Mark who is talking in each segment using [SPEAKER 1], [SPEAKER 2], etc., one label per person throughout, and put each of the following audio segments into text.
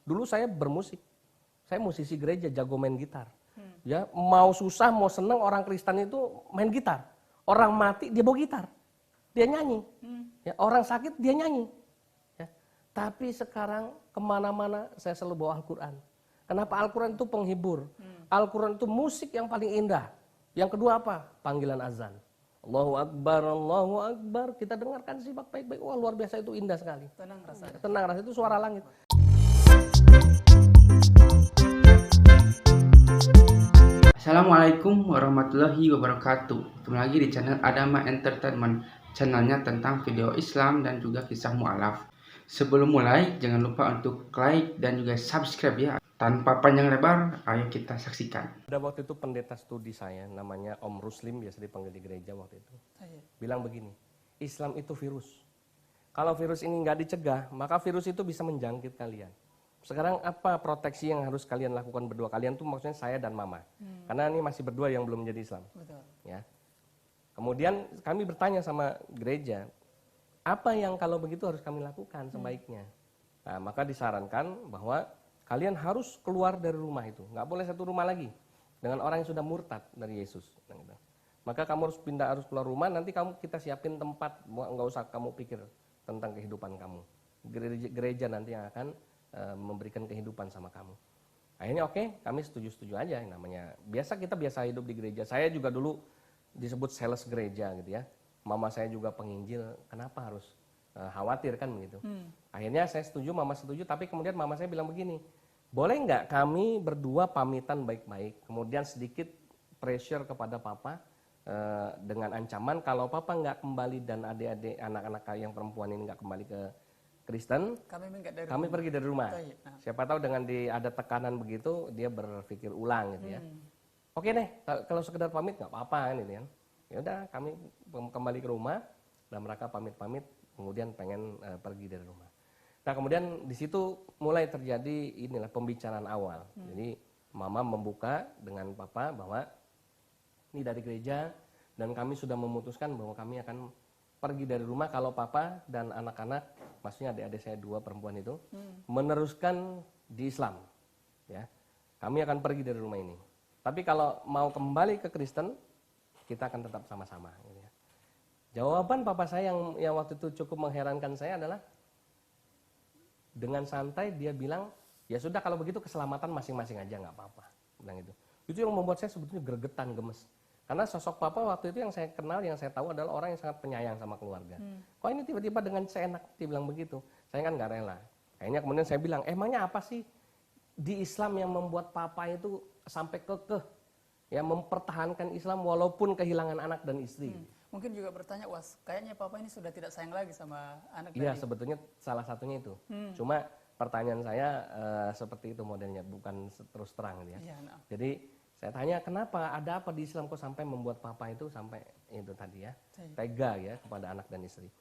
[SPEAKER 1] Dulu saya bermusik, saya musisi gereja, jago main gitar. Ya, mau susah, mau seneng orang Kristen itu main gitar. Orang mati dia bawa gitar, dia nyanyi. Ya, orang sakit dia nyanyi. Ya. Tapi sekarang kemana-mana saya selalu bawa Al-Quran. Kenapa? Al-Quran itu penghibur. Al-Quran itu musik yang paling indah. Yang kedua apa? Panggilan azan. Allahu Akbar, Allahu Akbar. Kita dengarkan simak baik-baik. Wah, luar biasa, itu indah sekali.
[SPEAKER 2] Tenang rasanya.
[SPEAKER 1] Tenang rasanya, itu suara langit.
[SPEAKER 3] Assalamualaikum warahmatullahi wabarakatuh. Ketemu lagi di channel Adama Entertainment, channelnya tentang video Islam dan juga kisah mu'alaf. Sebelum mulai, jangan lupa untuk like dan juga subscribe ya. Tanpa panjang lebar, ayo kita saksikan.
[SPEAKER 1] Ada waktu itu pendeta studi saya, namanya Om Ruslim, biasa dipanggil di gereja waktu itu. Bilang begini, Islam itu virus. Kalau virus ini nggak dicegah, maka virus itu bisa menjangkit kalian. Sekarang apa proteksi yang harus kalian lakukan berdua? Kalian tuh maksudnya saya dan mama. Karena ini masih berdua yang belum menjadi Islam.
[SPEAKER 2] Betul.
[SPEAKER 1] Ya. Kemudian kami bertanya sama gereja, apa yang kalau begitu harus kami lakukan sebaiknya? Nah, maka disarankan bahwa kalian harus keluar dari rumah itu. Nggak boleh satu rumah lagi dengan orang yang sudah murtad dari Yesus. Maka kamu harus pindah, harus keluar rumah, nanti kita siapin tempat, nggak usah kamu pikir tentang kehidupan kamu. Gereja nanti yang akan memberikan kehidupan sama kamu. Akhirnya oke, kami setuju-setuju aja. Namanya biasa, kita biasa hidup di gereja. Saya juga dulu disebut sales gereja gitu ya. Mama saya juga penginjil, kenapa harus khawatir kan begitu. Akhirnya saya setuju, mama setuju, tapi kemudian mama saya bilang begini, boleh nggak kami berdua pamitan baik-baik, kemudian sedikit pressure kepada papa dengan ancaman kalau papa nggak kembali dan adik-adik anak-anak yang perempuan ini nggak kembali ke Kristen, kami pergi dari rumah.
[SPEAKER 2] Nah.
[SPEAKER 1] Siapa tahu dengan ada tekanan begitu, dia berpikir ulang gitu ya. Oke deh, kalau sekedar pamit nggak apa-apa kan gitu kan. Ya udah, kami kembali ke rumah dan mereka pamit-pamit, kemudian pengen pergi dari rumah. Nah kemudian di situ mulai terjadi inilah pembicaraan awal. Jadi mama membuka dengan papa bahwa ini dari gereja dan kami sudah memutuskan bahwa kami akan pergi dari rumah kalau papa dan anak-anak, maksudnya adik-adik saya 2 perempuan itu, meneruskan di Islam. Ya, kami akan pergi dari rumah ini. Tapi kalau mau kembali ke Kristen, kita akan tetap sama-sama. Gitu ya. Jawaban papa saya yang waktu itu cukup mengherankan saya adalah, dengan santai dia bilang, ya sudah kalau begitu keselamatan masing-masing aja, nggak apa-apa. Bilang gitu. Itu yang membuat saya sebetulnya gregetan, gemes. Karena sosok papa waktu itu yang saya kenal, yang saya tahu adalah orang yang sangat penyayang sama keluarga. Kok ini tiba-tiba dengan seenak dia bilang begitu? Saya kan nggak rela. Akhirnya kemudian saya bilang, emangnya apa sih di Islam yang membuat papa itu sampai kekeh ya mempertahankan Islam walaupun kehilangan anak dan istri?
[SPEAKER 2] Mungkin juga bertanya, was, kayaknya papa ini sudah tidak sayang lagi sama anak
[SPEAKER 1] Iya,
[SPEAKER 2] tadi.
[SPEAKER 1] sebetulnya salah satunya itu. Cuma pertanyaan saya seperti itu modelnya, bukan terus terang gitu ya.
[SPEAKER 2] Iya, nah.
[SPEAKER 1] Jadi saya tanya, kenapa, ada apa di Islam kok sampai membuat papa itu sampai itu tadi ya, tega ya kepada anak dan istri.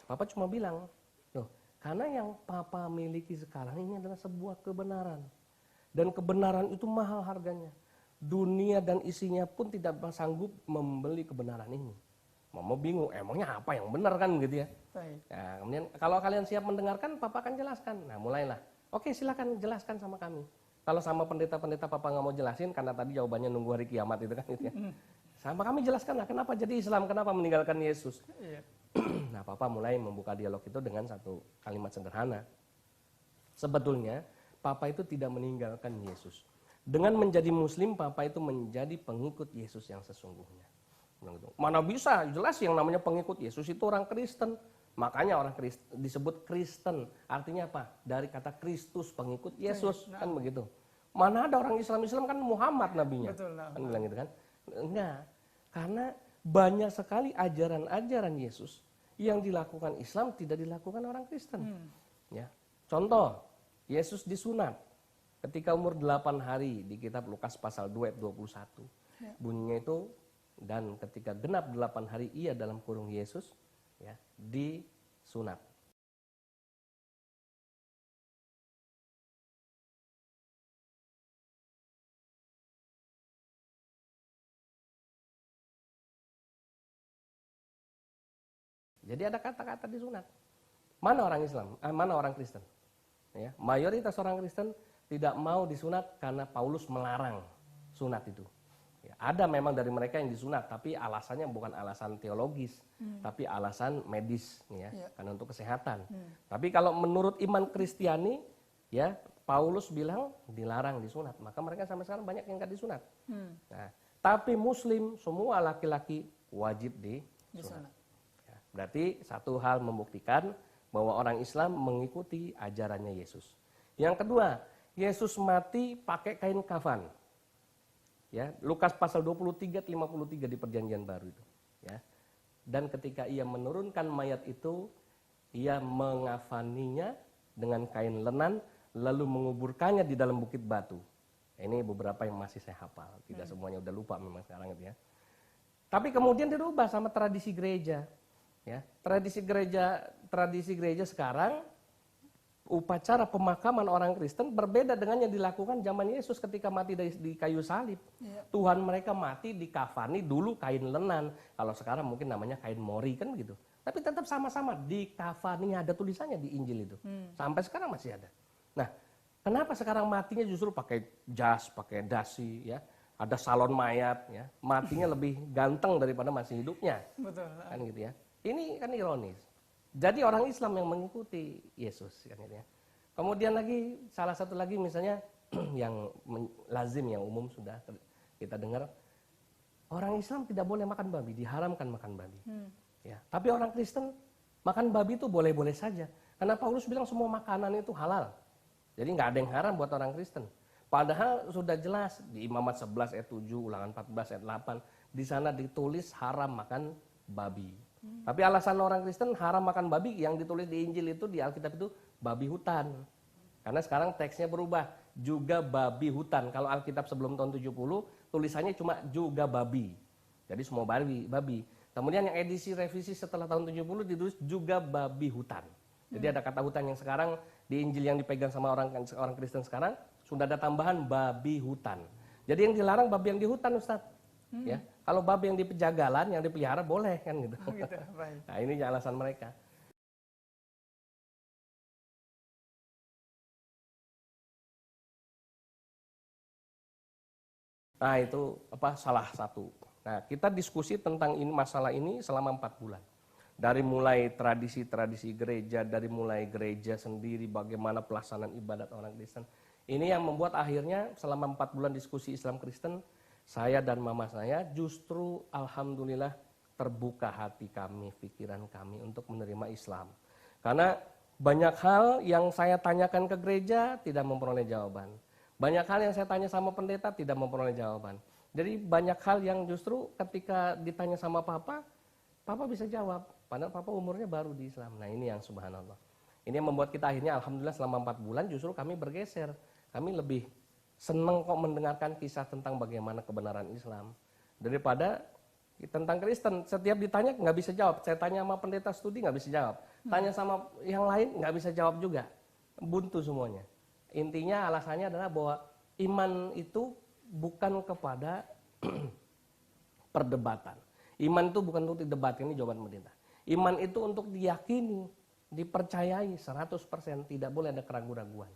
[SPEAKER 1] Papa cuma bilang, loh, karena yang papa miliki sekarang ini adalah sebuah kebenaran. Dan kebenaran itu mahal harganya. Dunia dan isinya pun tidak sanggup membeli kebenaran ini. Mama bingung, emangnya apa yang benar kan gitu ya. Nah, kemudian kalau kalian siap mendengarkan, papa akan jelaskan. Nah mulailah, oke silakan jelaskan sama kami. Kalau sama pendeta-pendeta papa nggak mau jelasin, karena tadi jawabannya nunggu hari kiamat itu kan gitu ya. Sama kami jelaskan lah, kenapa jadi Islam, kenapa meninggalkan Yesus. Nah papa mulai membuka dialog itu dengan satu kalimat sederhana. Sebetulnya papa itu tidak meninggalkan Yesus. Dengan menjadi muslim, papa itu menjadi pengikut Yesus yang sesungguhnya. Mana bisa, jelas yang namanya pengikut Yesus itu orang Kristen. Makanya orang disebut Kristen, artinya apa? Dari kata Kristus, pengikut Yesus, kan begitu. Mana ada orang Islam kan Muhammad nabinya.
[SPEAKER 2] Betul, nah.
[SPEAKER 1] Kan bilang gitu kan? Enggak, karena banyak sekali ajaran-ajaran Yesus yang dilakukan Islam tidak dilakukan orang Kristen. Ya. Contoh, Yesus disunat ketika umur 8 hari di kitab Lukas pasal 2 ayat 21. Bunyinya itu, dan ketika genap 8 hari ia dalam kurung Yesus, ya, disunat. Jadi ada kata-kata disunat. Mana orang Islam? Mana orang Kristen? ya, mayoritas orang Kristen tidak mau disunat karena Paulus melarang sunat itu. Ya, ada memang dari mereka yang disunat, tapi alasannya bukan alasan teologis, tapi alasan medis, ya, karena untuk kesehatan. Tapi kalau menurut iman Kristiani, ya Paulus bilang dilarang disunat, maka mereka sampai sekarang banyak yang nggak disunat. Nah, tapi Muslim semua laki-laki wajib disunat. Ya, berarti satu hal membuktikan bahwa orang Islam mengikuti ajarannya Yesus. Yang kedua, Yesus mati pakai kain kafan. Ya, Lukas pasal 23-53 di Perjanjian Baru itu. Ya. Dan ketika ia menurunkan mayat itu, ia mengafaninya dengan kain lenan, lalu menguburkannya di dalam bukit batu. Ini beberapa yang masih saya hafal, tidak semuanya udah lupa memang sekarang gitu ya. Tapi kemudian dirubah sama tradisi gereja. Ya, tradisi gereja sekarang upacara pemakaman orang Kristen berbeda dengan yang dilakukan zaman Yesus ketika mati di kayu salib. Tuhan mereka mati dikafani dulu kain lenan. Kalau sekarang mungkin namanya kain mori kan begitu. Tapi tetap sama-sama dikafani, ada tulisannya di Injil itu. Sampai sekarang masih ada. Nah, kenapa sekarang matinya justru pakai jas, pakai dasi, ya? Ada salon mayat, ya. Matinya lebih ganteng daripada masih hidupnya.
[SPEAKER 2] Betul.
[SPEAKER 1] Kan gitu ya. Ini kan ironis. Jadi orang Islam yang mengikuti Yesus kan gitu ya. Kemudian lagi salah satu lagi misalnya yang lazim yang umum sudah kita dengar, orang Islam tidak boleh makan babi, diharamkan makan babi. Ya, tapi orang Kristen makan babi itu boleh-boleh saja. Karena Paulus bilang semua makanan itu halal. Jadi nggak ada yang haram buat orang Kristen. Padahal sudah jelas di Imamat 11 ayat 7, Ulangan 14 ayat 8, di sana ditulis haram makan babi. Tapi alasan orang Kristen haram makan babi yang ditulis di Injil itu, di Alkitab itu babi hutan. Karena sekarang teksnya berubah, juga babi hutan. Kalau Alkitab sebelum tahun 70, tulisannya cuma juga babi. Jadi semua babi. Kemudian yang edisi revisi setelah tahun 70 ditulis juga babi hutan. Jadi ada kata hutan yang sekarang di Injil yang dipegang sama orang Kristen sekarang sudah ada tambahan babi hutan. Jadi yang dilarang babi yang di hutan, Ustadz. Ya, kalau babi yang di pejagalan, yang dipelihara boleh kan gitu.
[SPEAKER 2] Oh, gitu. Baik.
[SPEAKER 1] Nah, ini alasan mereka. Nah, itu salah satu. Nah, kita diskusi tentang ini masalah ini selama 4 bulan. Dari mulai tradisi-tradisi gereja, dari mulai gereja sendiri, bagaimana pelaksanaan ibadat orang Kristen. Ini yang membuat akhirnya selama 4 bulan diskusi Islam Kristen, saya dan mama saya justru alhamdulillah terbuka hati kami, pikiran kami untuk menerima Islam. Karena banyak hal yang saya tanyakan ke gereja tidak memperoleh jawaban. Banyak hal yang saya tanya sama pendeta tidak memperoleh jawaban. Jadi banyak hal yang justru ketika ditanya sama Papa bisa jawab. Padahal Papa umurnya baru di Islam. Nah, ini yang subhanallah. Ini yang membuat kita akhirnya alhamdulillah selama 4 bulan justru kami bergeser. Kami lebih senang kok mendengarkan kisah tentang bagaimana kebenaran Islam daripada tentang Kristen. Setiap ditanya nggak bisa jawab. Saya tanya sama pendeta studi nggak bisa jawab. Tanya sama yang lain nggak bisa jawab juga. Buntu semuanya. Intinya alasannya adalah bahwa iman itu bukan kepada perdebatan. Iman itu bukan untuk didebatkan, ini jawaban pemerintah. Iman itu untuk diyakini, dipercayai 100%, tidak boleh ada keraguan-raguan.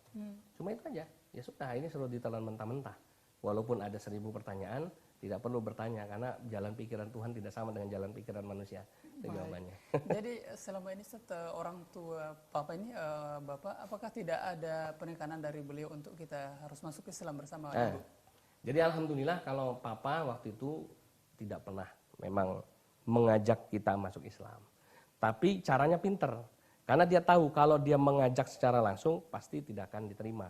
[SPEAKER 1] Cuma itu aja. Ya sudah, ini selalu ditelan mentah-mentah. Walaupun ada 1000 pertanyaan, tidak perlu bertanya karena jalan pikiran Tuhan tidak sama dengan jalan pikiran manusia. Itu jawabannya.
[SPEAKER 2] Jadi selama ini orang tua Papa ini, Bapak, apakah tidak ada penekanan dari beliau untuk kita harus masuk Islam bersama Ibu?
[SPEAKER 1] Jadi alhamdulillah kalau Papa waktu itu tidak pernah memang mengajak kita masuk Islam. Tapi caranya pinter. Karena dia tahu kalau dia mengajak secara langsung pasti tidak akan diterima.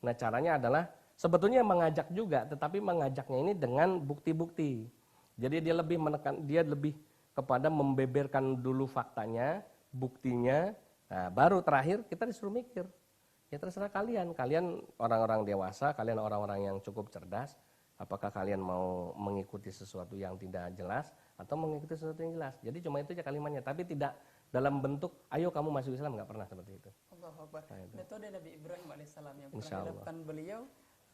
[SPEAKER 1] Nah, caranya adalah sebetulnya mengajak juga, tetapi mengajaknya ini dengan bukti-bukti. Jadi dia lebih menekan, dia lebih kepada membeberkan dulu faktanya, buktinya. Nah, baru terakhir kita disuruh mikir. Ya terserah kalian orang-orang dewasa, kalian orang-orang yang cukup cerdas, apakah kalian mau mengikuti sesuatu yang tidak jelas atau mengikuti sesuatu yang jelas. Jadi cuma itu aja kalimatnya, tapi tidak dalam bentuk ayo kamu masuk Islam, nggak pernah seperti itu.
[SPEAKER 2] Allahu Akbar.
[SPEAKER 1] Nah, itu.
[SPEAKER 2] Metode Nabi Ibrahim alaihissalam yang
[SPEAKER 1] Insya
[SPEAKER 2] pernah
[SPEAKER 1] Allah.
[SPEAKER 2] dilakukan beliau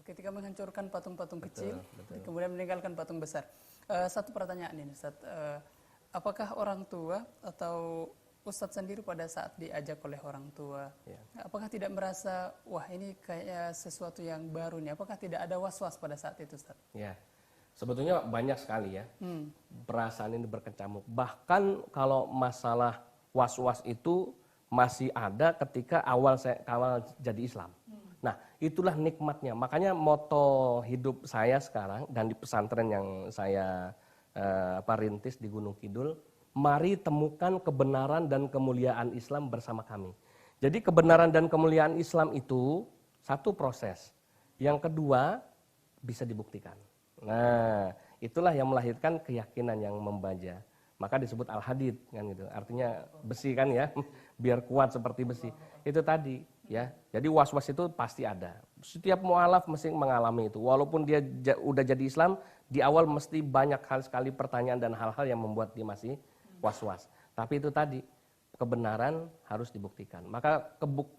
[SPEAKER 2] ketika menghancurkan patung-patung kecil,
[SPEAKER 1] betul.
[SPEAKER 2] kemudian meninggalkan patung besar. Satu pertanyaan ini, Ustaz. Apakah orang tua atau Ustadz sendiri pada saat diajak oleh orang tua,
[SPEAKER 1] Ya.
[SPEAKER 2] apakah tidak merasa, wah ini kayak sesuatu yang baru nih? Apakah tidak ada was-was pada saat itu, Ustadz?
[SPEAKER 1] Ya, sebetulnya banyak sekali ya perasaan ini berkecamuk. Bahkan kalau masalah was-was itu masih ada ketika awal jadi Islam. Nah, itulah nikmatnya. Makanya moto hidup saya sekarang dan di pesantren yang saya rintis di Gunung Kidul, mari temukan kebenaran dan kemuliaan Islam bersama kami. Jadi kebenaran dan kemuliaan Islam itu satu proses. Yang kedua bisa dibuktikan. Nah, itulah yang melahirkan keyakinan yang membaja. Maka disebut al-hadid kan gitu. Artinya besi kan ya, biar kuat seperti besi. Itu tadi ya. Jadi was-was itu pasti ada. Setiap mualaf mesti mengalami itu. Walaupun dia udah jadi Islam, di awal mesti banyak hal sekali pertanyaan dan hal-hal yang membuat dia masih was-was. Tapi itu tadi, kebenaran harus dibuktikan. Maka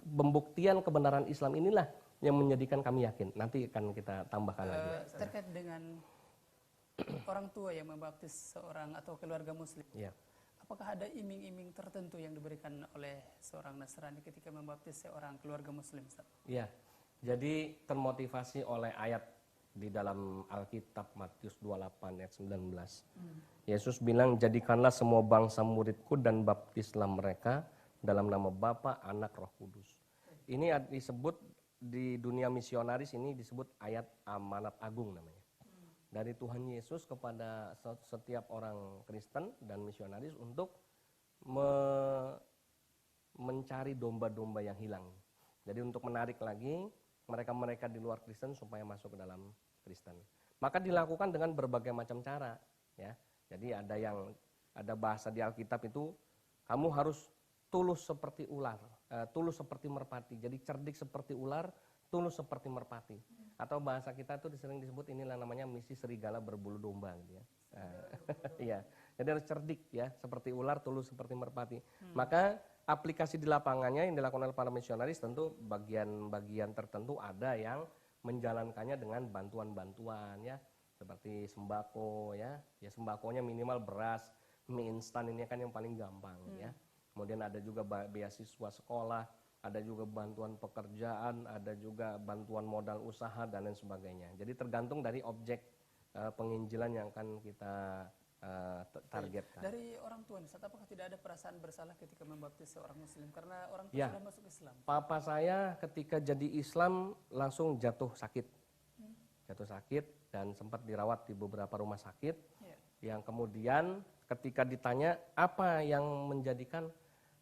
[SPEAKER 1] pembuktian kebenaran Islam inilah yang menjadikan kami yakin. Nanti akan kita tambahkan lagi.
[SPEAKER 2] Terkait dengan orang tua yang membaptis seorang atau keluarga muslim,
[SPEAKER 1] Ya.
[SPEAKER 2] apakah ada iming-iming tertentu yang diberikan oleh seorang Nasrani ketika membaptis seorang keluarga muslim, Ustaz?
[SPEAKER 1] Ya, jadi termotivasi oleh ayat di dalam Alkitab Matius 28 ayat 19. Yesus bilang, jadikanlah semua bangsa muridku dan baptislah mereka dalam nama Bapa, Anak, Roh Kudus. Ini disebut di dunia misionaris, ini disebut ayat amanat agung namanya. Dari Tuhan Yesus kepada setiap orang Kristen dan misionaris untuk mencari domba-domba yang hilang. Jadi untuk menarik lagi mereka-mereka di luar Kristen supaya masuk ke dalam Kristen. Maka dilakukan dengan berbagai macam cara, ya. Jadi ada bahasa di Alkitab itu, kamu harus tulus seperti ular, tulus seperti merpati. Jadi cerdik seperti ular, tulus seperti merpati. Atau bahasa kita itu sering disebut inilah namanya misi serigala berbulu domba gitu ya. Iya. Jadi harus cerdik ya, seperti ular, tulus seperti merpati. Maka aplikasi di lapangannya yang dilakukan oleh para misionaris tentu bagian-bagian tertentu ada yang menjalankannya dengan bantuan-bantuan ya, seperti sembako ya. Ya sembakonya minimal beras, mie instan ini kan yang paling gampang ya. Kemudian ada juga beasiswa sekolah, ada juga bantuan pekerjaan, ada juga bantuan modal usaha dan lain sebagainya. Jadi tergantung dari objek penginjilan yang akan kita targetkan.
[SPEAKER 2] Dari orang tua, Ustaz, apakah tidak ada perasaan bersalah ketika membaptis seorang muslim karena orang tua
[SPEAKER 1] Ya.
[SPEAKER 2] sudah masuk Islam?
[SPEAKER 1] Papa saya ketika jadi Islam langsung jatuh sakit. Jatuh sakit dan sempat dirawat di beberapa rumah sakit.
[SPEAKER 2] Ya.
[SPEAKER 1] Yang kemudian ketika ditanya apa yang menjadikan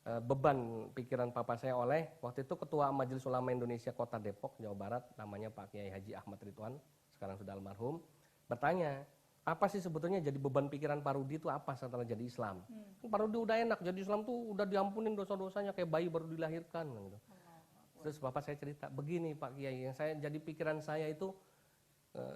[SPEAKER 1] beban pikiran papa saya oleh waktu itu Ketua Majelis Ulama Indonesia Kota Depok, Jawa Barat, namanya Pak Kiai Haji Ahmad Ridwan, sekarang sudah almarhum, bertanya, apa sih sebetulnya jadi beban pikiran Pak Rudi itu apa setelah jadi Islam? Pak Rudi udah enak, jadi Islam tuh udah diampunin dosa-dosanya kayak bayi baru dilahirkan. Gitu. Terus Bapak saya cerita, begini Pak Kiai, yang saya jadi pikiran saya itu,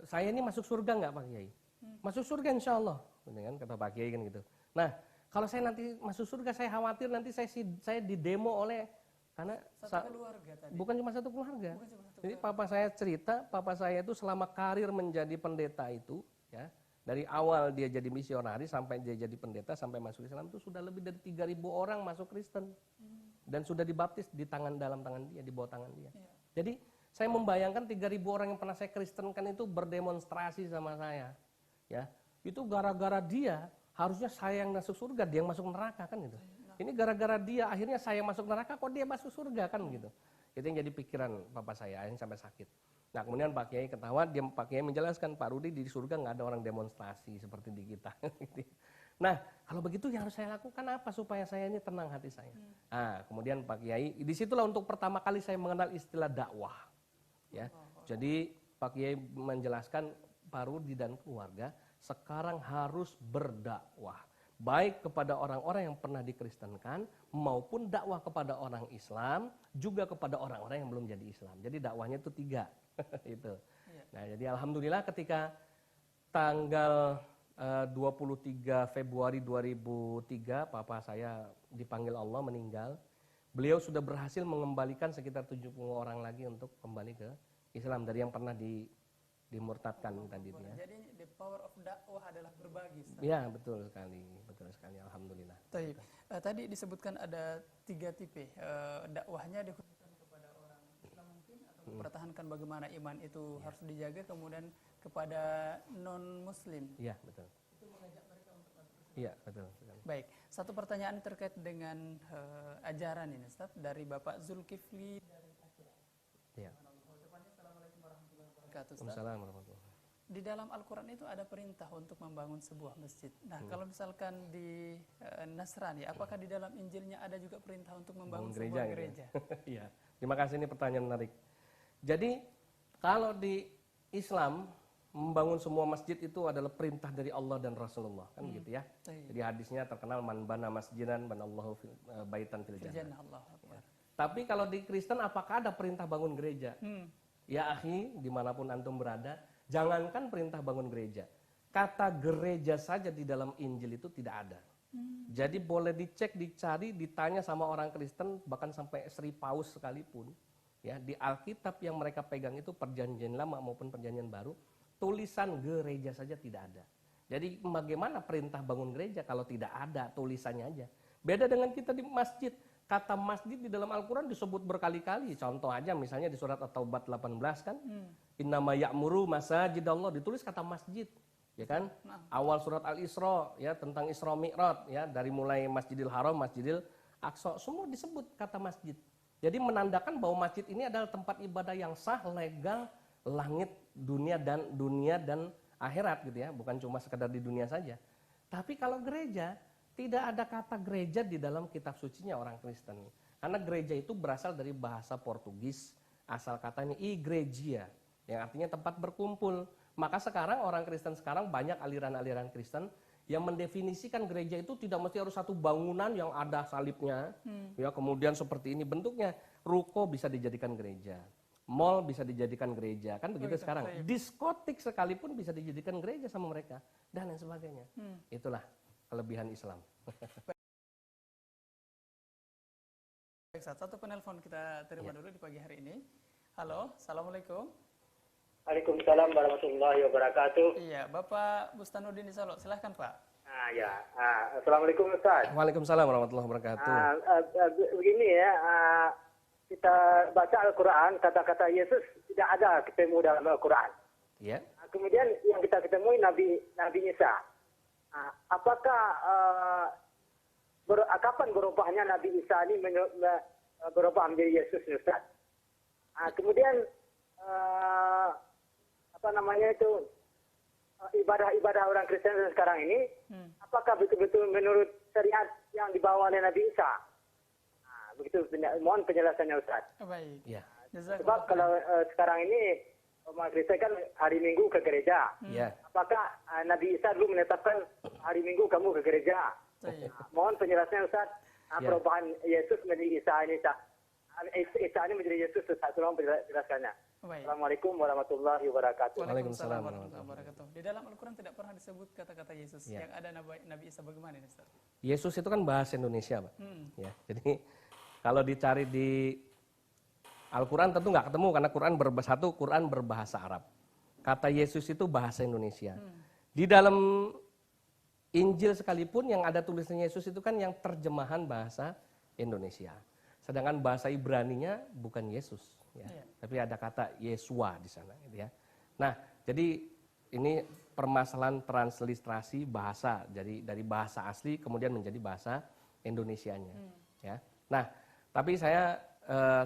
[SPEAKER 1] saya ini masuk surga nggak Pak Kiai? Masuk surga insya Allah, gitu kan, kata Pak Kiai kan gitu. Nah, kalau saya nanti masuk surga, saya khawatir nanti saya didemo oleh, karena
[SPEAKER 2] Satu keluarga tadi.
[SPEAKER 1] bukan cuma satu keluarga.
[SPEAKER 2] Bukan cuma satu
[SPEAKER 1] Jadi papa saya cerita, papa saya itu selama karir menjadi pendeta itu, ya, dari awal dia jadi misionaris sampai dia jadi pendeta sampai masuk Islam itu sudah lebih dari 3.000 orang masuk Kristen dan sudah dibaptis di dalam tangan dia, di bawah tangan dia.
[SPEAKER 2] Ya.
[SPEAKER 1] Jadi saya membayangkan 3.000 orang yang pernah saya Kristenkan itu berdemonstrasi sama saya, ya, itu gara-gara dia. Harusnya saya yang masuk surga, dia yang masuk neraka kan gitu. Ini gara-gara dia, akhirnya saya masuk neraka, kok dia masuk surga kan gitu. Itu yang jadi pikiran papa saya, akhirnya sampai sakit. Nah kemudian Pak Kiai ketawa, Pak Kiai menjelaskan, Pak Rudi di surga nggak ada orang demonstrasi seperti di kita. Nah kalau begitu yang harus saya lakukan apa supaya saya ini tenang hati saya. Nah kemudian Pak Kiai, disitulah untuk pertama kali saya mengenal istilah dakwah. Ya, jadi Pak Kiai menjelaskan Pak Rudi dan keluarga sekarang harus berdakwah baik kepada orang-orang yang pernah dikristenkan maupun dakwah kepada orang Islam juga kepada orang-orang yang belum jadi Islam. Jadi dakwahnya itu 3 itu. Nah, jadi alhamdulillah ketika tanggal 23 Februari 2003 papa saya dipanggil Allah meninggal. Beliau sudah berhasil mengembalikan sekitar 70 orang lagi untuk kembali ke Islam dari yang pernah dimurtadkan tadi itu ya.
[SPEAKER 2] Jadi the power of dakwah adalah berbagi. Ustaz.
[SPEAKER 1] Ya, betul sekali, alhamdulillah.
[SPEAKER 2] Taib. Tadi disebutkan ada 3 tipe. Dakwahnya dikhususkan kepada orang Islam mungkin atau mempertahankan bagaimana iman itu harus dijaga, kemudian kepada non Muslim.
[SPEAKER 1] Iya, betul.
[SPEAKER 2] Itu mengajak mereka untuk masuk Islam.
[SPEAKER 1] Iya, betul sekali.
[SPEAKER 2] Baik, satu pertanyaan terkait dengan ajaran ini, Ustaz, dari Bapak Zulkifli dari Aceh.
[SPEAKER 1] Iya.
[SPEAKER 2] Assalamualaikum warahmatullahi wabarakatuh, Ustaz.
[SPEAKER 1] Waalaikumsalam warahmatullahi.
[SPEAKER 2] Di dalam Al-Quran itu ada perintah untuk membangun sebuah masjid. Nah, kalau misalkan di Nasrani, apakah di dalam Injilnya ada juga perintah untuk membangun sebuah
[SPEAKER 1] gitu ya.
[SPEAKER 2] gereja?
[SPEAKER 1] Iya. Terima kasih, ini pertanyaan menarik. Jadi kalau di Islam membangun semua masjid itu adalah perintah dari Allah dan Rasulullah, kan gitu ya.
[SPEAKER 2] Baik.
[SPEAKER 1] Jadi hadisnya terkenal man bana masjidan banallahu baitan fil
[SPEAKER 2] Fil
[SPEAKER 1] jannah.
[SPEAKER 2] jannah, Allahu Akbar.
[SPEAKER 1] Tapi kalau di Kristen apakah ada perintah bangun gereja? Ya akhi, dimanapun antum berada, jangankan perintah bangun gereja, kata gereja saja di dalam Injil itu tidak ada. Jadi boleh dicek, dicari, ditanya sama orang Kristen, bahkan sampai Sri Paus sekalipun, ya di Alkitab yang mereka pegang itu perjanjian lama maupun perjanjian baru, tulisan gereja saja tidak ada. Jadi bagaimana perintah bangun gereja kalau tidak ada tulisannya aja? Beda dengan kita di masjid. Kata masjid di dalam Al-Quran disebut berkali-kali. Contoh aja misalnya di surat At-Taubah 18 kan. Innama ya'muru masajidallah, ditulis kata masjid. Ya kan? Awal surat Al-Isra ya tentang Isra Mi'raj ya, dari mulai Masjidil Haram, Masjidil Aqsa, semua disebut kata masjid. Jadi menandakan bahwa masjid ini adalah tempat ibadah yang sah, legal, langit, dunia dan akhirat gitu ya, bukan cuma sekedar di dunia saja. Tapi kalau gereja, tidak ada kata gereja di dalam kitab sucinya orang Kristen. Karena gereja itu berasal dari bahasa Portugis, asal katanya igreja, yang artinya tempat berkumpul. Maka sekarang orang Kristen sekarang banyak aliran-aliran Kristen yang mendefinisikan gereja itu tidak mesti harus satu bangunan yang ada salibnya, ya kemudian seperti ini bentuknya. Ruko bisa dijadikan gereja, mall bisa dijadikan gereja, kan begitu sekarang. Diskotik sekalipun bisa dijadikan gereja sama mereka dan lain sebagainya. Itulah kelebihan Islam.
[SPEAKER 2] Baik, satu penelpon kita terima dulu di pagi hari ini. Halo, Assalamualaikum.
[SPEAKER 4] Waalaikumsalam warahmatullahi wabarakatuh.
[SPEAKER 2] Iya, Bapak Bustanuddin di Solo, silahkan Pak.
[SPEAKER 4] Assalamualaikum Ustaz.
[SPEAKER 1] Waalaikumsalam warahmatullahi wabarakatuh.
[SPEAKER 4] Begini ya, kita baca Al-Quran, kata-kata Yesus tidak ada ketemu dalam Al-Quran.
[SPEAKER 1] Ya.
[SPEAKER 4] Kemudian yang kita ketemui Nabi Isa. Apakah kapan berubahnya Nabi Isa ini berubah menjadi Yesus, Ustaz? Kemudian ibadah-ibadah orang Kristen sekarang ini, apakah betul-betul menurut syariat yang dibawa oleh Nabi Isa? Begitu, mohon penjelasannya Ustaz.
[SPEAKER 2] Baik.
[SPEAKER 1] Ya.
[SPEAKER 4] Sebab kalau sekarang ini umat Kristen kan hari Minggu ke gereja.
[SPEAKER 1] Ya.
[SPEAKER 4] Apakah Nabi Isa dulu menetapkan hari Minggu kamu ke gereja? Mohon penjelasannya Ustaz. Perubahan Yesus menjadi Isa ini, Isa ini menjadi Yesus, Ustaz. Tolong penjelasannya.
[SPEAKER 2] Baik.
[SPEAKER 4] Assalamualaikum warahmatullahi wabarakatuh.
[SPEAKER 2] Waalaikumsalam warahmatullahi wabarakatuh. Di dalam Al-Quran tidak pernah disebut kata-kata Yesus. Yang ada Nabi Isa, bagaimana ini, Ustaz?
[SPEAKER 1] Yesus itu kan bahasa Indonesia, Pak. Ya, jadi kalau dicari di Al-Quran tentu nggak ketemu karena Quran berbahasa Arab. Kata Yesus itu bahasa Indonesia. Di dalam Injil sekalipun yang ada tulisannya Yesus itu kan yang terjemahan bahasa Indonesia. Sedangkan bahasa Ibraninya bukan Yesus, ya. Tapi ada kata Yesua di sana, gitu ya. Nah, jadi ini permasalahan transliterasi bahasa, jadi dari bahasa asli kemudian menjadi bahasa Indonesianya, ya. Nah, tapi saya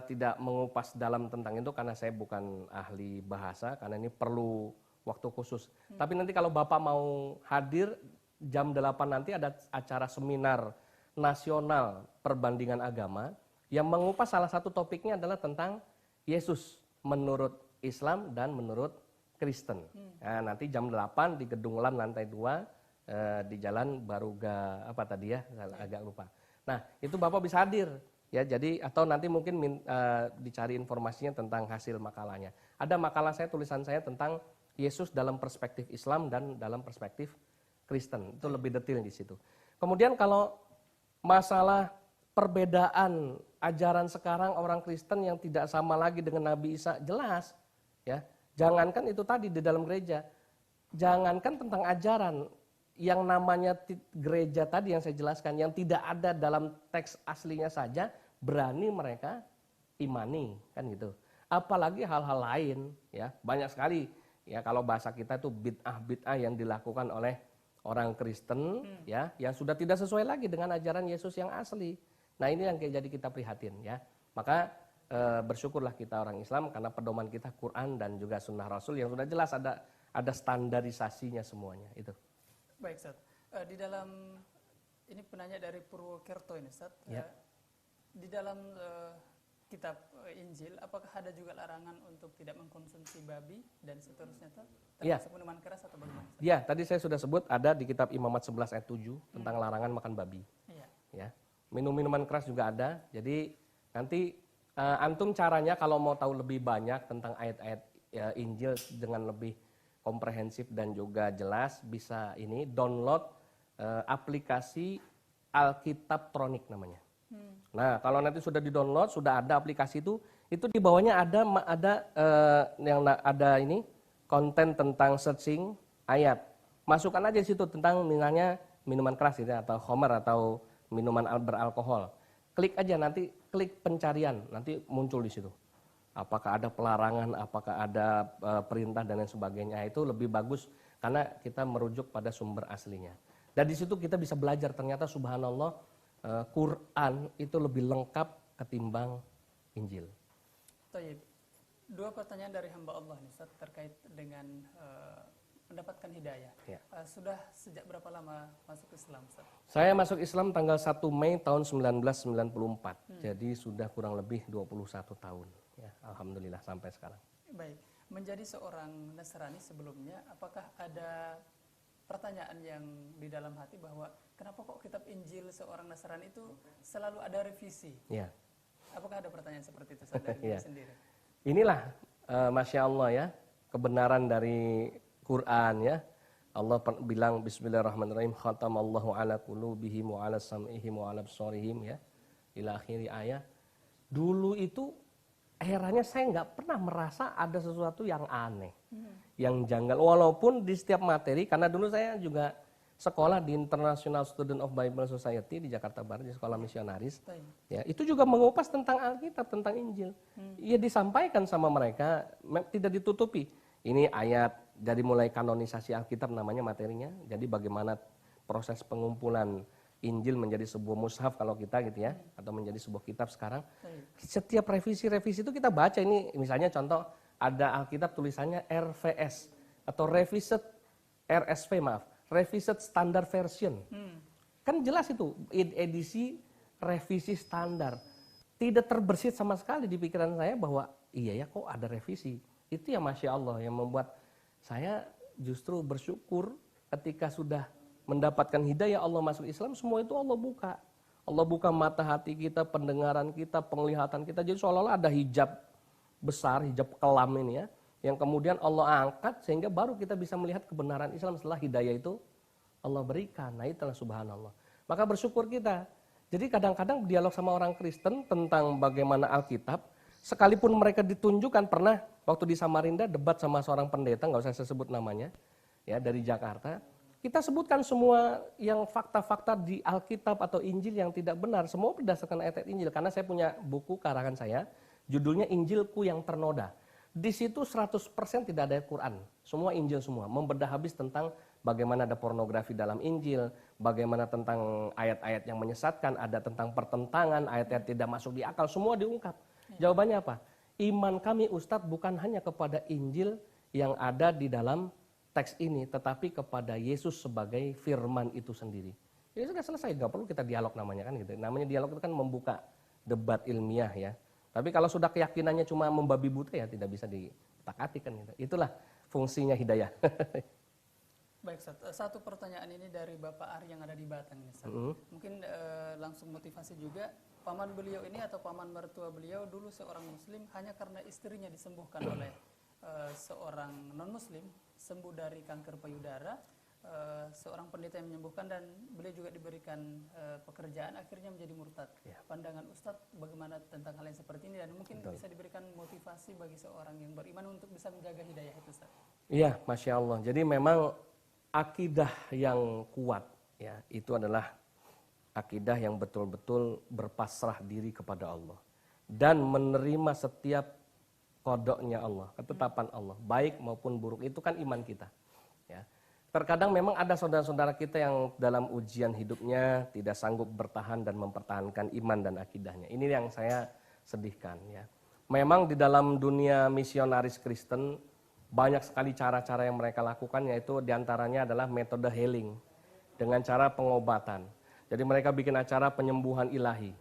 [SPEAKER 1] tidak mengupas dalam tentang itu karena saya bukan ahli bahasa, karena ini perlu waktu khusus. Tapi nanti kalau Bapak mau hadir jam 8 nanti ada acara seminar nasional perbandingan agama yang mengupas salah satu topiknya adalah tentang Yesus menurut Islam dan menurut Kristen. Nah, nanti jam 8 di Gedung LAN lantai 2 di Jalan Baruga apa tadi ya, agak lupa. Nah, itu Bapak bisa hadir ya. Jadi atau nanti mungkin dicari informasinya tentang hasil makalahnya. Ada makalah saya, tulisan saya tentang Yesus dalam perspektif Islam dan dalam perspektif Kristen. Itu lebih detail di situ. Kemudian kalau masalah perbedaan ajaran sekarang orang Kristen yang tidak sama lagi dengan Nabi Isa, jelas ya. Jangankan itu tadi di dalam gereja, jangankan tentang ajaran yang namanya gereja tadi yang saya jelaskan, yang tidak ada dalam teks aslinya saja berani mereka imani, kan gitu. Apalagi hal-hal lain, ya banyak sekali. Ya kalau bahasa kita itu bid'ah yang dilakukan oleh orang Kristen, ya yang sudah tidak sesuai lagi dengan ajaran Yesus yang asli. Nah ini yang jadi kita prihatin, ya. Maka bersyukurlah kita orang Islam karena pedoman kita Quran dan juga Sunnah Rasul yang sudah jelas ada standarisasinya semuanya itu.
[SPEAKER 2] Baik, Ustaz. Di dalam ini penanya dari Purwokerto ini, Ustaz.
[SPEAKER 1] Ya.
[SPEAKER 2] Di dalam kitab Injil, apakah ada juga larangan untuk tidak mengkonsumsi babi dan seterusnya, Ustaz? Termasuk minuman keras atau bagaimana, Ustaz?
[SPEAKER 1] Ya, tadi saya sudah sebut ada di kitab Imamat 11 ayat 7 tentang larangan makan babi.
[SPEAKER 2] Iya.
[SPEAKER 1] Ya. Minum-minuman keras juga ada. Jadi nanti antum caranya kalau mau tahu lebih banyak tentang ayat-ayat Injil dengan lebih komprehensif dan juga jelas, bisa ini download aplikasi Alkitab Tronik namanya. Nah, kalau nanti sudah di-download, sudah ada aplikasi itu di bawahnya ada ini konten tentang searching ayat. Masukkan aja di situ tentang misalnya minuman keras gitu, atau khamar atau minuman beralkohol. Klik aja nanti, klik pencarian, nanti muncul di situ. Apakah ada pelarangan, apakah ada perintah dan lain sebagainya. Itu lebih bagus karena kita merujuk pada sumber aslinya. Dan di situ kita bisa belajar ternyata subhanallah Quran itu lebih lengkap ketimbang Injil.
[SPEAKER 2] Taib. Dua pertanyaan dari hamba Allah nih, Ustaz, terkait dengan mendapatkan hidayah.
[SPEAKER 1] Ya.
[SPEAKER 2] Sudah sejak berapa lama masuk Islam, Ustaz?
[SPEAKER 1] Saya masuk Islam tanggal 1 Mei tahun 1994. Jadi sudah kurang lebih 21 tahun. Ya, alhamdulillah sampai sekarang.
[SPEAKER 2] Baik. Menjadi seorang Nasrani sebelumnya, apakah ada pertanyaan yang di dalam hati bahwa kenapa kok kitab Injil seorang Nasrani itu selalu ada revisi?
[SPEAKER 1] Ya.
[SPEAKER 2] Apakah ada pertanyaan seperti itu, Ustaz, dari diri sendiri?
[SPEAKER 1] Inilah Masya Allah ya, kebenaran dari Quran ya. Allah bilang bismillahirrahmanirrahim, khatamallahu ala qulubihim wa ala sam'ihim wa ala absarihim ya. Ila akhiri ayat. Dulu itu eranya saya nggak pernah merasa ada sesuatu yang aneh, yang janggal. Walaupun di setiap materi, karena dulu saya juga sekolah di International Student of Bible Society di Jakarta Barat, di sekolah misionaris. Ya, itu juga mengupas tentang Alkitab, tentang Injil. Ia disampaikan sama mereka, tidak ditutupi. Ini ayat dari mulai kanonisasi Alkitab namanya materinya. Jadi bagaimana proses pengumpulan Injil menjadi sebuah mushaf kalau kita gitu ya, atau menjadi sebuah kitab sekarang. Setiap revisi itu kita baca. Ini misalnya contoh ada Alkitab tulisannya RVS atau Revised RSV maaf, Revised Standard Version. Kan jelas itu edisi revisi standar. Tidak terbersit sama sekali di pikiran saya bahwa iya ya kok ada revisi. Itu ya Masya Allah yang membuat saya justru bersyukur ketika sudah mendapatkan hidayah Allah masuk Islam, semua itu Allah buka. Allah buka mata hati kita, pendengaran kita, penglihatan kita. Jadi seolah-olah ada hijab besar, hijab kelam ini ya, yang kemudian Allah angkat sehingga baru kita bisa melihat kebenaran Islam setelah hidayah itu Allah berikan. Nah itulah subhanallah. Maka bersyukur kita. Jadi kadang-kadang dialog sama orang Kristen tentang bagaimana Alkitab, sekalipun mereka ditunjukkan, pernah waktu di Samarinda debat sama seorang pendeta, nggak usah saya sebut namanya, ya dari Jakarta. Kita sebutkan semua yang fakta-fakta di Alkitab atau Injil yang tidak benar, semua berdasarkan ayat-ayat Injil. Karena saya punya buku karangan saya, judulnya Injilku yang Ternoda. Di situ 100% tidak ada Quran, semua Injil semua, membedah habis tentang bagaimana ada pornografi dalam Injil, bagaimana tentang ayat-ayat yang menyesatkan, ada tentang pertentangan, ayat-ayat tidak masuk di akal, semua diungkap. Jawabannya apa? Iman kami Ustadz bukan hanya kepada Injil yang ada di dalam teks ini, tetapi kepada Yesus sebagai firman itu sendiri. Ini sudah selesai, nggak perlu kita dialog namanya kan gitu. Namanya dialog itu kan membuka debat ilmiah ya. Tapi kalau sudah keyakinannya cuma membabi buta ya tidak bisa ditakati kan gitu. Itulah fungsinya hidayah.
[SPEAKER 2] Baik, Ustaz. Satu pertanyaan ini dari Bapak Ari yang ada di Batang ini, Ustaz. Mungkin langsung motivasi juga. Paman beliau ini atau paman mertua beliau dulu seorang muslim, hanya karena istrinya disembuhkan oleh seorang non muslim, sembuh dari kanker payudara, seorang pendeta yang menyembuhkan dan beliau juga diberikan pekerjaan akhirnya menjadi murtad. Pandangan Ustadz bagaimana tentang hal yang seperti ini dan mungkin bisa diberikan motivasi bagi seorang yang beriman untuk bisa menjaga hidayah itu, Ustadz?
[SPEAKER 1] Iya, Masya Allah. Jadi memang akidah yang kuat ya itu adalah akidah yang betul-betul berpasrah diri kepada Allah dan menerima setiap kodoknya Allah, ketetapan Allah, baik maupun buruk. Itu kan iman kita. Ya. Terkadang memang ada saudara-saudara kita yang dalam ujian hidupnya tidak sanggup bertahan dan mempertahankan iman dan akidahnya. Ini yang saya sedihkan. Ya. Memang di dalam dunia misionaris Kristen banyak sekali cara-cara yang mereka lakukan, yaitu diantaranya adalah metode healing dengan cara pengobatan. Jadi mereka bikin acara penyembuhan ilahi.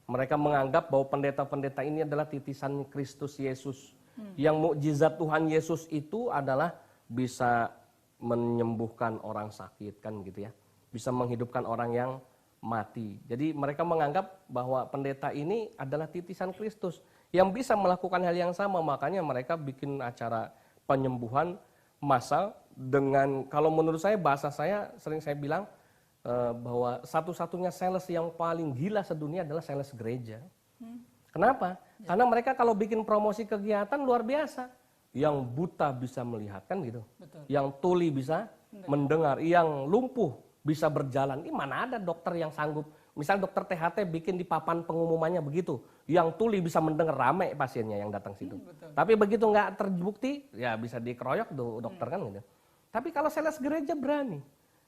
[SPEAKER 1] Mereka menganggap bahwa pendeta-pendeta ini adalah titisan Kristus Yesus. Yang mukjizat Tuhan Yesus itu adalah bisa menyembuhkan orang sakit, kan gitu ya. Bisa menghidupkan orang yang mati. Jadi mereka menganggap bahwa pendeta ini adalah titisan Kristus yang bisa melakukan hal yang sama. Makanya mereka bikin acara penyembuhan massal dengan, kalau menurut saya, bahasa saya sering saya bilang bahwa satu-satunya sales yang paling gila sedunia adalah sales gereja. Kenapa? Karena mereka kalau bikin promosi kegiatan luar biasa. Yang buta bisa melihat, kan gitu.
[SPEAKER 2] Betul.
[SPEAKER 1] Yang tuli bisa mendengar, yang lumpuh bisa berjalan. Ini mana ada dokter yang sanggup, misal dokter THT bikin di papan pengumumannya begitu, yang tuli bisa mendengar, rame pasiennya yang datang situ. Tapi begitu nggak terbukti, ya bisa dikeroyok tuh dokter kan gitu. Tapi kalau sales gereja berani,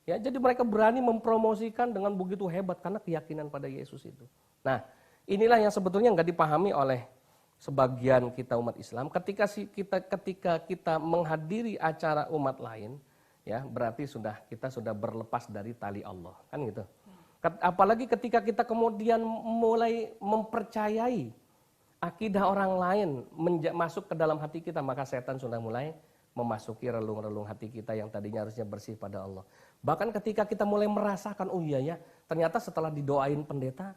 [SPEAKER 1] ya jadi mereka berani mempromosikan dengan begitu hebat karena keyakinan pada Yesus itu. Nah, inilah yang sebetulnya nggak dipahami oleh sebagian kita umat Islam. Ketika kita menghadiri acara umat lain, ya berarti kita sudah berlepas dari tali Allah, kan gitu. Apalagi ketika kita kemudian mulai mempercayai akidah orang lain masuk ke dalam hati kita, maka setan sudah mulai memasuki relung-relung hati kita yang tadinya harusnya bersih pada Allah. Bahkan ketika kita mulai merasakan, oh iya ya, ternyata setelah didoain pendeta,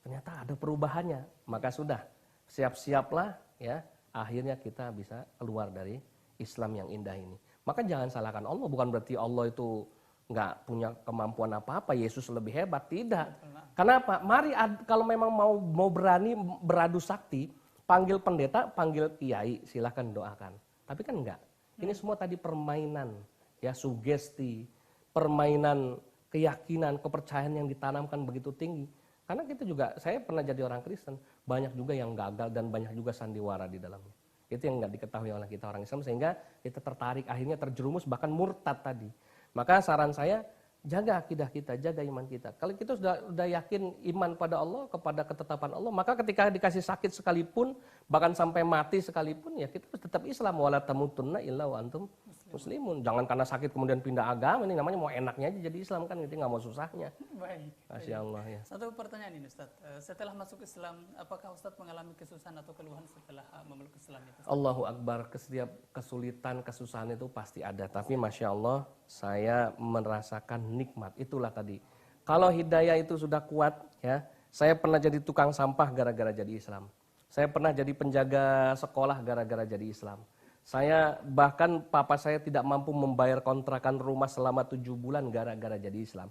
[SPEAKER 1] ternyata ada perubahannya, maka sudah siap-siaplah ya, akhirnya kita bisa keluar dari Islam yang indah ini. Maka jangan salahkan Allah, bukan berarti Allah itu nggak punya kemampuan apa-apa, Yesus lebih hebat, tidak. Kenapa? Mari kalau memang mau berani beradu sakti, panggil pendeta, panggil kiai, silahkan doakan. Tapi kan enggak. Ini semua tadi permainan, ya sugesti, permainan keyakinan, kepercayaan yang ditanamkan begitu tinggi. Karena kita juga, saya pernah jadi orang Kristen, banyak juga yang gagal dan banyak juga sandiwara di dalamnya. Itu yang nggak diketahui oleh kita orang Islam, sehingga kita tertarik, akhirnya terjerumus, bahkan murtad tadi. Maka saran saya, jaga akidah kita, jaga iman kita. Kalau kita sudah yakin iman pada Allah, kepada ketetapan Allah, maka ketika dikasih sakit sekalipun, bahkan sampai mati sekalipun, ya kita tetap Islam. Wala tamutunna illa wa antum muslimun. Jangan karena sakit kemudian pindah agama, ini namanya mau enaknya aja jadi Islam, kan itu nggak mau susahnya.
[SPEAKER 2] Baik.
[SPEAKER 1] Masya Allah ya.
[SPEAKER 2] Satu pertanyaan ini Ustaz, setelah masuk Islam, apakah Ustaz mengalami kesusahan atau keluhan setelah memeluk Islam itu?
[SPEAKER 1] Allahu Akbar, setiap kesulitan, kesusahan itu pasti ada. Tapi Masya Allah, saya merasakan nikmat. Itulah tadi. Kalau hidayah itu sudah kuat, ya. Saya pernah jadi tukang sampah gara-gara jadi Islam. Saya pernah jadi penjaga sekolah gara-gara jadi Islam. Saya bahkan papa saya tidak mampu membayar kontrakan rumah selama 7 bulan gara-gara jadi Islam.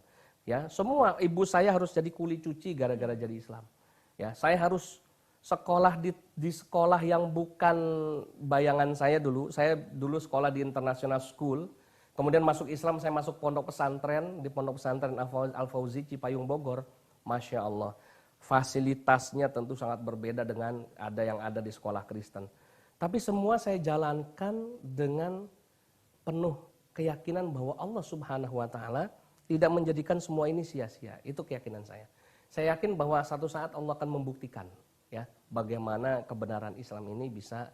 [SPEAKER 1] Ya, semua ibu saya harus jadi kuli cuci gara-gara jadi Islam. Ya, saya harus sekolah di sekolah yang bukan bayangan saya dulu. Saya dulu sekolah di international school. Kemudian masuk Islam, saya masuk pondok pesantren, di pondok pesantren Al-Fauzi Cipayung Bogor. Masya Allah, fasilitasnya tentu sangat berbeda dengan yang ada di sekolah Kristen. Tapi semua saya jalankan dengan penuh keyakinan bahwa Allah Subhanahu wa Ta'ala tidak menjadikan semua ini sia-sia. Itu keyakinan saya. Saya yakin bahwa satu saat Allah akan membuktikan, ya, bagaimana kebenaran Islam ini bisa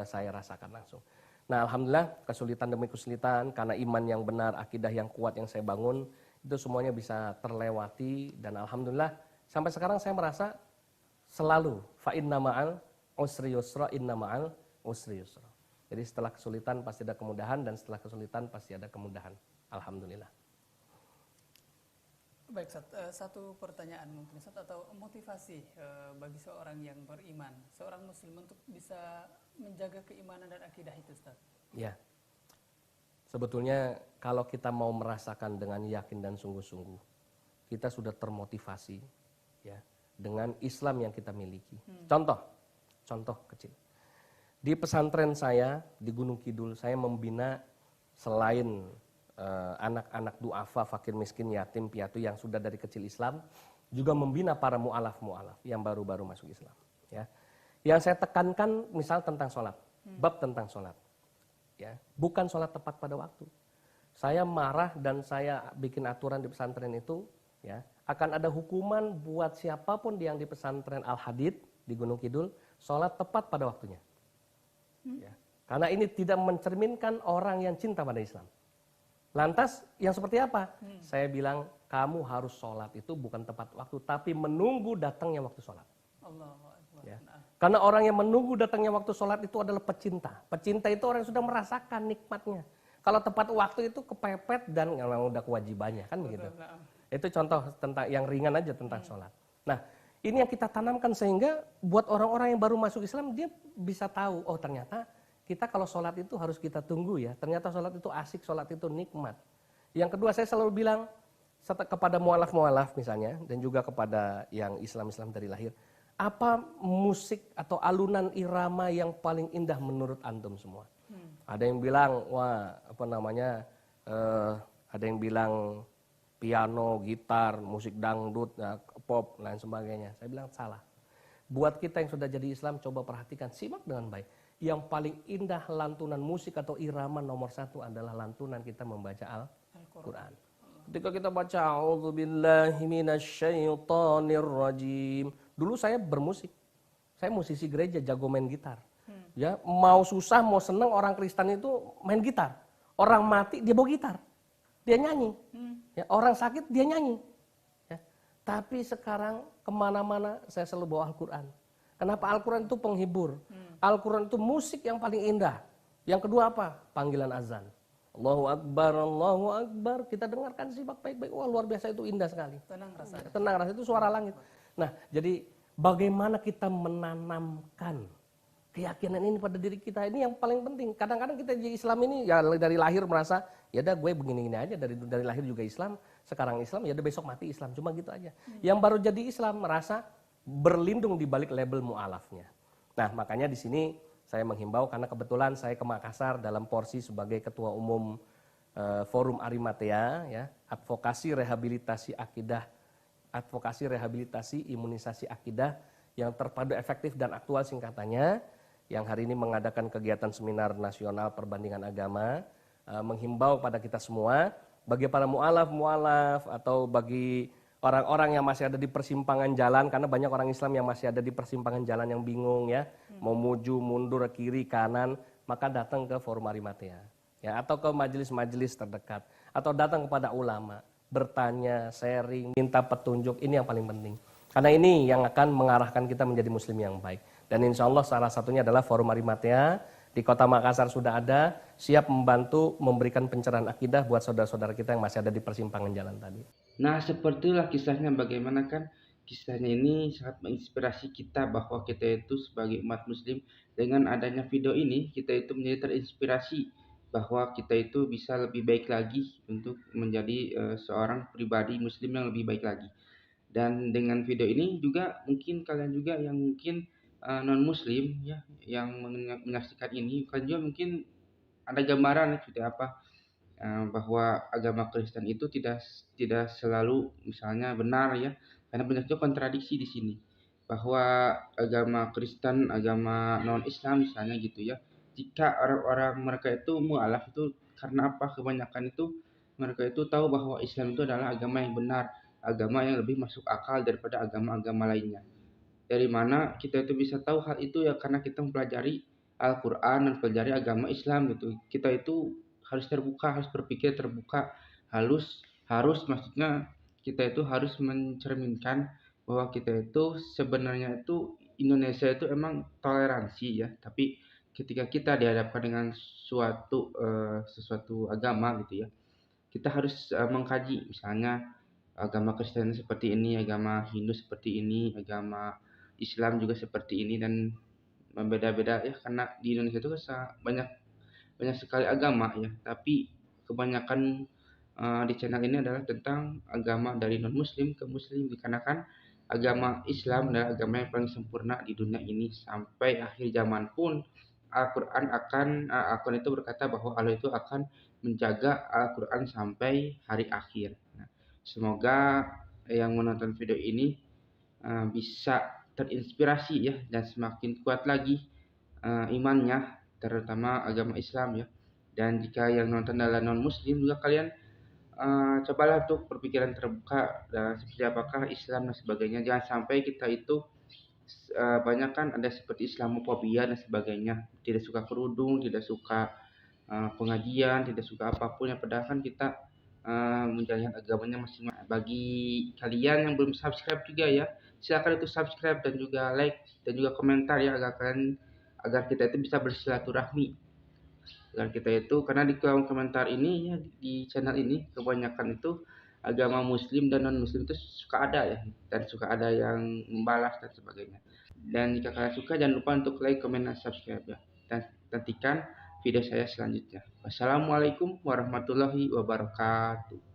[SPEAKER 1] saya rasakan langsung. Nah, alhamdulillah, kesulitan demi kesulitan, karena iman yang benar, akidah yang kuat yang saya bangun, itu semuanya bisa terlewati. Dan alhamdulillah, sampai sekarang saya merasa selalu fa inna ma'al usri yusra, inna ma'al usri yusra. Jadi setelah kesulitan pasti ada kemudahan, dan setelah kesulitan pasti ada kemudahan. Alhamdulillah.
[SPEAKER 2] Baik, Ustaz, satu pertanyaan mungkin Ustaz, atau motivasi bagi seorang yang beriman, seorang muslim untuk bisa menjaga keimanan dan akidah itu, Ustaz.
[SPEAKER 1] Ya. Sebetulnya kalau kita mau merasakan dengan yakin dan sungguh-sungguh, kita sudah termotivasi ya dengan Islam yang kita miliki. Contoh kecil. Di pesantren saya di Gunung Kidul, saya membina selain anak-anak duafa, fakir miskin, yatim, piatu yang sudah dari kecil Islam, juga membina para mu'alaf yang baru-baru masuk Islam. Ya. Yang saya tekankan misal tentang sholat, bab tentang sholat. Ya, bukan sholat tepat pada waktu. Saya marah dan saya bikin aturan di pesantren itu, ya, akan ada hukuman buat siapapun yang di pesantren Al-Hadid di Gunung Kidul, sholat tepat pada waktunya. Ya. Karena ini tidak mencerminkan orang yang cinta pada Islam. Lantas yang seperti apa? Saya bilang kamu harus sholat itu bukan tepat waktu, tapi menunggu datangnya waktu sholat. Ya. Karena orang yang menunggu datangnya waktu sholat itu adalah pecinta. Pecinta itu orang yang sudah merasakan nikmatnya. Kalau tepat waktu itu kepepet dan memang udah kewajibannya, kan begitu. Itu contoh tentang yang ringan aja tentang sholat. Nah, ini yang kita tanamkan sehingga buat orang-orang yang baru masuk Islam dia bisa tahu, oh ternyata kita kalau sholat itu harus kita tunggu ya. Ternyata sholat itu asik, sholat itu nikmat. Yang kedua saya selalu bilang kepada mu'alaf misalnya dan juga kepada yang Islam dari lahir, apa musik atau alunan irama yang paling indah menurut antum semua? Ada yang bilang, wah apa namanya, ada yang bilang piano, gitar, musik dangdut, pop, lain sebagainya. Saya bilang salah. Buat kita yang sudah jadi Islam, coba perhatikan, simak dengan baik. Yang paling indah lantunan musik atau irama nomor satu adalah lantunan kita membaca Al-Quran. Ketika kita baca A'udzubillahi minasyaitonirrajim. Dulu saya bermusik. Saya musisi gereja, jago main gitar. Ya, mau susah, mau senang orang Kristen itu main gitar. Orang mati dia bawa gitar. Dia nyanyi. Ya, orang sakit dia nyanyi. Ya. Tapi sekarang kemana-mana saya selalu bawa Al-Quran. Kenapa? Al-Quran itu penghibur. Al-Quran itu musik yang paling indah. Yang kedua apa? Panggilan azan. Allahu Akbar, Allahu Akbar. Kita dengarkan simak baik-baik. Wah luar biasa, itu indah sekali.
[SPEAKER 2] Tenang rasanya.
[SPEAKER 1] Tenang rasanya, itu suara langit. Nah, jadi bagaimana kita menanamkan keyakinan ini pada diri kita, ini yang paling penting. Kadang-kadang kita di Islam ini ya dari lahir merasa, ya udah gue begini-gini aja, dari lahir juga Islam, sekarang Islam, ya udah besok mati Islam, cuma gitu aja. Yang baru jadi Islam merasa berlindung di balik label mu'alafnya. Nah, makanya di sini saya menghimbau karena kebetulan saya ke Makassar dalam porsi sebagai ketua umum Forum Arimatea, ya, advokasi rehabilitasi akidah, advokasi rehabilitasi imunisasi akidah yang terpadu efektif dan aktual singkatannya, yang hari ini mengadakan kegiatan seminar nasional perbandingan agama, menghimbau pada kita semua, bagi para mu'alaf atau bagi orang-orang yang masih ada di persimpangan jalan, karena banyak orang Islam yang masih ada di persimpangan jalan yang bingung ya, mau maju, mundur, kiri, kanan, maka datang ke Forum Arimatea, ya, atau ke majelis-majelis terdekat, atau datang kepada ulama, bertanya, sharing, minta petunjuk, ini yang paling penting. Karena ini yang akan mengarahkan kita menjadi muslim yang baik. Dan insya Allah salah satunya adalah Forum Arimatea di Kota Makassar sudah ada, siap membantu memberikan pencerahan akidah buat saudara-saudara kita yang masih ada di persimpangan jalan tadi.
[SPEAKER 3] Nah, sepertilah kisahnya, bagaimana kan kisahnya ini sangat menginspirasi kita bahwa kita itu sebagai umat muslim, dengan adanya video ini kita itu menjadi terinspirasi bahwa kita itu bisa lebih baik lagi untuk menjadi seorang pribadi muslim yang lebih baik lagi. Dan dengan video ini juga mungkin kalian juga yang mungkin non muslim ya, yang menyaksikan ini, kalian juga mungkin ada gambaran seperti apa bahwa agama Kristen itu tidak selalu misalnya benar ya, karena banyak juga kontradiksi di sini, bahwa agama Kristen, agama non Islam misalnya gitu ya, jika orang-orang mereka itu mualaf itu karena apa, kebanyakan itu mereka itu tahu bahwa Islam itu adalah agama yang benar, agama yang lebih masuk akal daripada agama-agama lainnya. Dari mana kita itu bisa tahu hal itu ya, karena kita mempelajari Al-Quran dan mempelajari agama Islam gitu. Kita itu harus terbuka, harus berpikir terbuka, harus maksudnya kita itu harus mencerminkan bahwa kita itu sebenarnya itu Indonesia itu emang toleransi ya, tapi ketika kita dihadapkan dengan sesuatu agama gitu ya, kita harus mengkaji, misalnya agama Kristen seperti ini, agama Hindu seperti ini, agama Islam juga seperti ini, dan membeda-beda ya, karena di Indonesia itu banyak banyak sekali agama ya, tapi kebanyakan di channel ini adalah tentang agama dari non muslim ke muslim, dikarenakan agama Islam adalah agama yang paling sempurna di dunia ini. Sampai akhir zaman pun Al-Quran Al-Quran itu berkata bahwa Allah itu akan menjaga Al-Quran sampai hari akhir. Nah, semoga yang menonton video ini bisa terinspirasi ya, dan semakin kuat lagi imannya, terutama agama Islam ya. Dan jika yang nonton adalah non muslim juga, kalian cobalah untuk berpikiran terbuka dan seperti apakah Islam dan sebagainya. Jangan sampai kita itu banyak kan ada seperti Islamofobia dan sebagainya, tidak suka kerudung, tidak suka pengajian, tidak suka apapun, yang padahal kan kita menjalankan agamanya masing-masing. Bagi kalian yang belum subscribe juga ya, silakan itu subscribe dan juga like dan juga komentar ya, agar kita itu bisa bersilaturahmi. Agar kita itu, karena di kolom komentar ini ya, di channel ini kebanyakan itu agama muslim dan non muslim itu suka ada ya, dan suka ada yang membalas dan sebagainya. Dan jika kalian suka, jangan lupa untuk like, comment, dan subscribe ya. Dan nantikan video saya selanjutnya. Wassalamualaikum warahmatullahi wabarakatuh.